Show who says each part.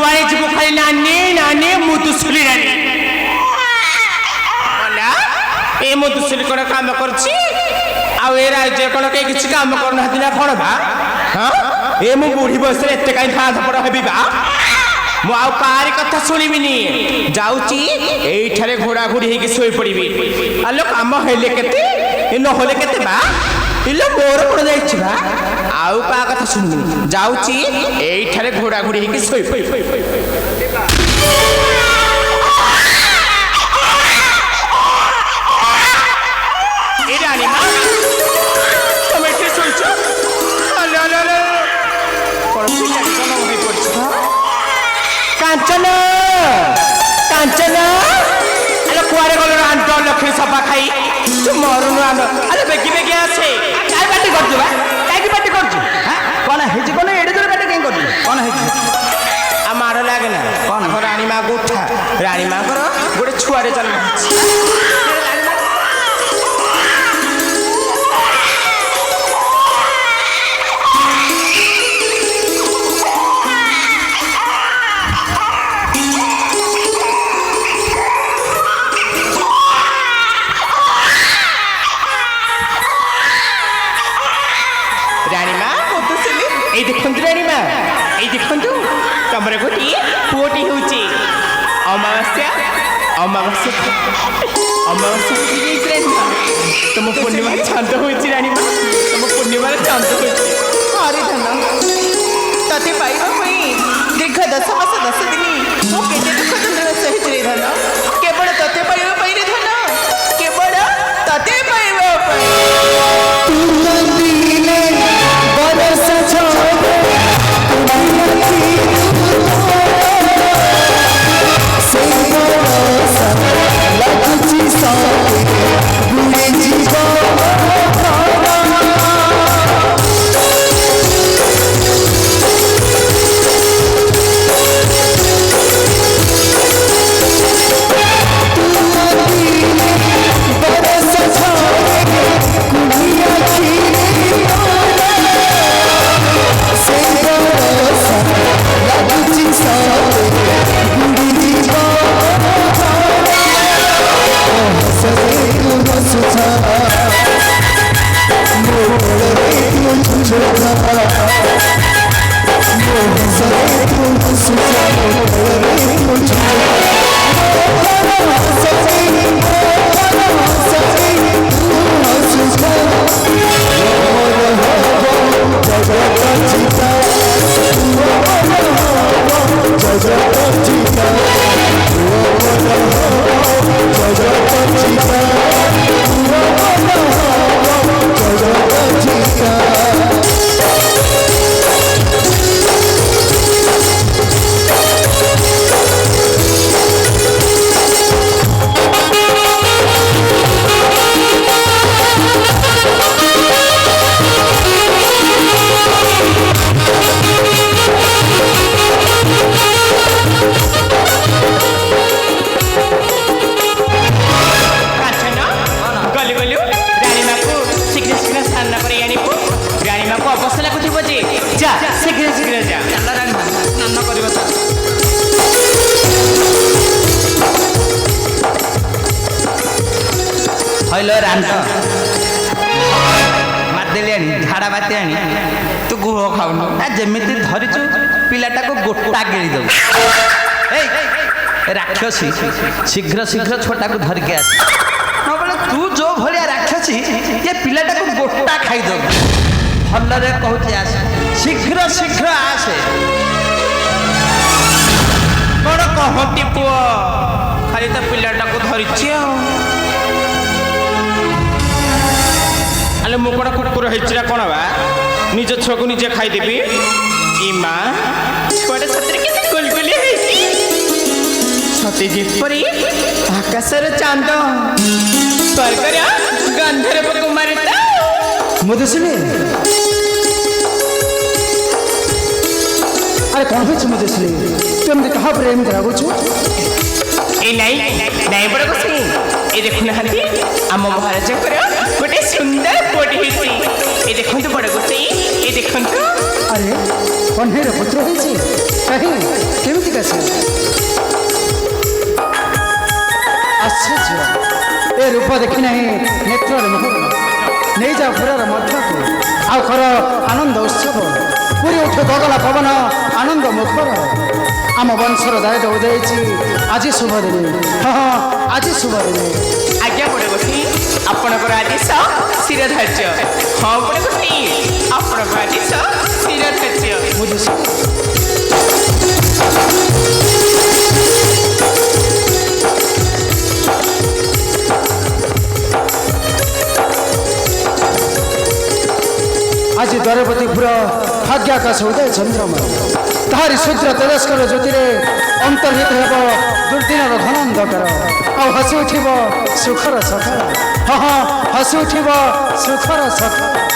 Speaker 1: जुआरे जीव खाली नानी नानी मुदुसुली नानी ए मुदुसुली कौन काम करछि आउ ए राज्य कौन कई किछि काम करना दिना कौन बा हां ए मु बूढ़ी बयस रे एते काई था थपड़ हेबी बा मु आउ कारी कथा सुनिबिनी जाउची एठारे घोड़ा घोड़ी हेकी सोई पड़िबी आलो काम हेले केते ए न होले केते बा इलो मोर पड़ जाइछि बा आउ का कथा सुनिबिनी जाउची एठारे घोड़ा घोड़ी हेकी सोई पड़िबी ए रानी मां तुम एठे सोइछो अले अले अले कोन पिला कोन होई पड़छ कांचन कांचन अरे कुआरे गलो आंटो लखी सफा खाई तू मरुनु आंड अरे बेगी बेगी आसे काय पार्टी करछु बा काय की पार्टी करछु हां कोन हेजी कोन एडे जोर पार्टी कें करछु कोन हेजी आ मार लागे ना कोन रानी मां गोठा रानी मां कर गोटे छुआरे जन्म होछि तमरे गोटी पुओटी होची अमावस्या अमावस्या अमावस्या तुम पूर्णिमा चांद होची रानी मां तुम पूर्णिमा चांद होची अरे धन तते पाइबा पई दीर्घ 10 मास 10 दिन मो केते दुख दंड सहित रे धन केवल तते पाइबा पई रे धन केवल तते पाइबा पई तू दिले बरस छोड़े हलो रांत मारदेली झाड़ा बाती आनी तू गुह खाऊन जमी धरीचु पिलाटा को गोटा गिरी दे राक्षसी शीघ्र शीघ्र छोटा को धरिक आस बोले तू जो भाया राक्षसी ये पिलाटा को गोटा खाईदे भलरे कहूँ आस शीघ्र शीघ्र आसे कौन कहती पुओ खाली तो पिलाटा को धरिची अले मुकड़ा कुकुर हेचिरा कोन बा निज छुआ को निजे खाई देबी ई मां छुआटे सतरे के गुलगुली हेची सती जेपरी आकाशर चांद स्वर्गर गंधर्व कुमारिता
Speaker 2: मधुसूनी अरे कौन है मधुसूनी तुम कहा प्रेम करागो छु
Speaker 1: ए नहीं नहीं बड़ को सी ए देखु नहंती आम महाराज कर गोटे सुंदर कोटी हेची ए देखंतु बड़ को सी ए देखंतु
Speaker 2: अरे କହ୍ନେଇର ପୁତ୍ର ହେଇଛି କାହିଁ କେମିତିକା ସେ ଆଶ୍ଚର୍ଯ୍ୟ ଏ ରୂପ ଦେଖି ନାହିଁ ନେତ୍ରରେ ମୋହ ନେଇଯାଅ ପୁରାର ମଧ୍ୟକୁ ଆଉ କର ଆନନ୍ଦ ଉତ୍ସବ ପୁରୀ ଉଠ ଗଗନ ପବନ ଆନନ୍ଦ ମୁଖର ଆମ ବଂଶର ଦାୟିତ୍ୱ ଉଦୟଛି ଆଜି ଶୁଭ ଦିନ ହଁ ଆଜି ଶୁଭ ଦିନ
Speaker 1: ଆଜ୍ଞା ବଡ଼ ଗୋଷ୍ଠୀ ଆପଣଙ୍କର ଆଦେଶ ଶିରଧାର୍ଯ୍ୟ ହଁ ବଡ଼ ଗୋଷ୍ଠୀ ଆପଣଙ୍କର ଆଦେଶ ଶିରଧାର୍ଯ୍ୟ
Speaker 2: ବୁଝିଛି ଆଜି ଦ୍ୱାରପତିପୁର ଭାଗ୍ୟାକାଶ ଉଦୟ ଚନ୍ଦ୍ରମା ତାହାରି ଶୁଦ୍ର ତେଜସ୍କର ଜ୍ୟୋତିରେ ଅନ୍ତର୍ହିତ ହେବ ଦୁର୍ଦିନର ଘନ ଅନ୍ଧକାର ଆଉ ହସି ଉଠିବ ସୁଖର ସକାଳ ହଁ ହଁ ହସି ଉଠିବ ସୁଖର ସକାଳ